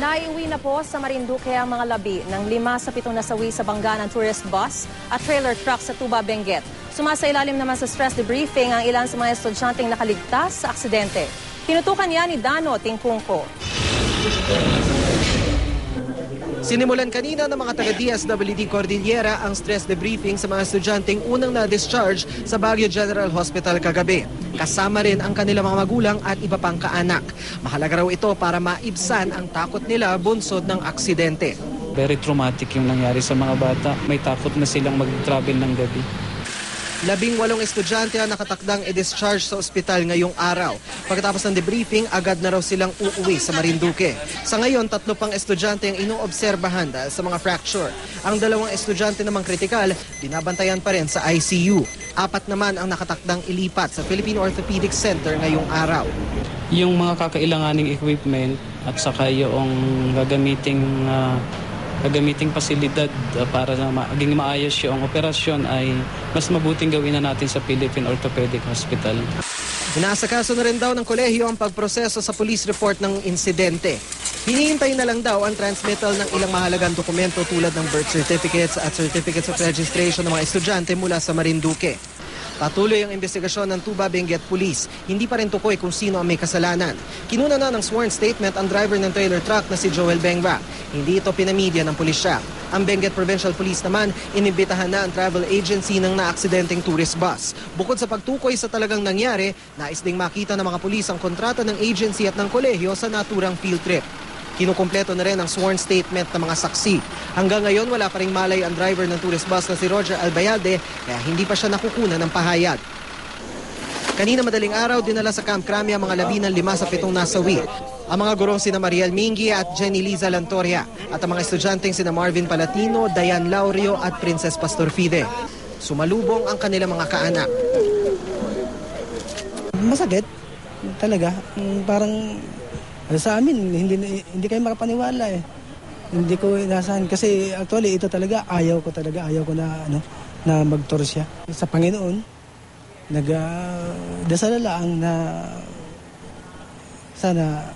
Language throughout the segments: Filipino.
Naiuwi na po sa Marinduque ang mga labi ng 5 sa 7 nasawi sa bangga ng tourist bus at trailer truck sa Tuba, Benguet. Sumasailalim naman sa stress debriefing ang ilan sa mga estudyanteng nakaligtas sa aksidente. Tinutukan yan ni Dano Tingkungko. Sinimulan kanina ng mga taga-DSWD Cordillera ang stress debriefing sa mga estudyanteng unang na-discharge sa Baguio General Hospital kagabi. Kasama rin ang kanilang mga magulang at iba pang kaanak. Mahalaga raw ito para maibsan ang takot nila bunsod ng aksidente. Very traumatic yung nangyari sa mga bata. May takot na silang mag-travel ng gabi. 18 estudyante ang nakatakdang i-discharge sa ospital ngayong araw. Pagkatapos ng debriefing, agad na raw silang uuwi sa Marinduque. Sa ngayon, 3 pang estudyante ang inoobserbahan dahil sa mga fracture. Ang 2 estudyante namang kritikal, binabantayan pa rin sa ICU. 4 naman ang nakatakdang ilipat sa Philippine Orthopedic Center ngayong araw. Yung mga kakailanganing equipment at saka yung gagamiting pasilidad para na maging maayos yung operasyon ay mas mabuting gawin na natin sa Philippine Orthopedic Hospital. Inasakaso na rin daw ng kolehiyo ang pagproseso sa police report ng insidente. Hinihintay na lang daw ang transmittal ng ilang mahalagang dokumento tulad ng birth certificates at certificates of registration ng mga estudyante mula sa Marinduque. Patuloy ang investigasyon ng Tuba Benguet Police. Hindi pa rin tukoy kung sino ang may kasalanan. Kinuna na ng sworn statement ang driver ng trailer truck na si Joel Bengra. Hindi ito pinamedya ng pulisya. Ang Benguet Provincial Police naman, inibitahan na ang travel agency ng naaksidenteng tourist bus. Bukod sa pagtukoy sa talagang nangyari, nais ding makita ng mga pulis ang kontrata ng agency at ng kolehiyo sa naturang field trip. Kinukumpleto na rin ang sworn statement ng mga saksi. Hanggang ngayon, wala pa ring malay ang driver ng tourist bus na si Roger Albayalde kaya hindi pa siya nakukunan ng pahayag. Kanina madaling araw, dinala sa Camp Crame ang mga labi ng 5 sa 7 nasawi. Ang mga gurong sina Mariel Mingi at Jenny Liza Lantoria at ang mga estudyanteng sina Marvin Palatino, Dayan Laurio at Princess Pastorfide. Sumalubong ang kanilang mga kaanak. Masakit talaga. Parang sa amin, hindi kayo makapaniwala eh. Hindi ko inasahan kasi actually ito talaga ayaw ko na na magtorsya. Sa Panginoon, nagdasal lang na sana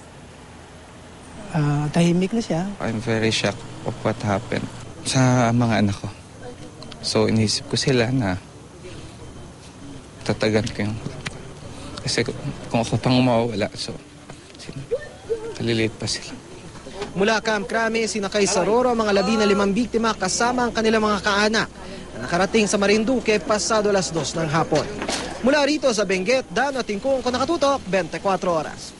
tahimik na siya. I'm very shocked of what happened sa mga anak ko. So inisip ko sila na tatagan ko yung kasi kung ako pang mawawala, so kaliliit pa sila. Mula Camp Crame, sinakay sa Roro ang mga labi na 5 biktima kasama ang kanilang mga kaanak na nakarating sa Marinduque pasado 2:00 ng hapon. Mula rito sa Benguet, Dano Tingkungko, nakatutok 24 oras.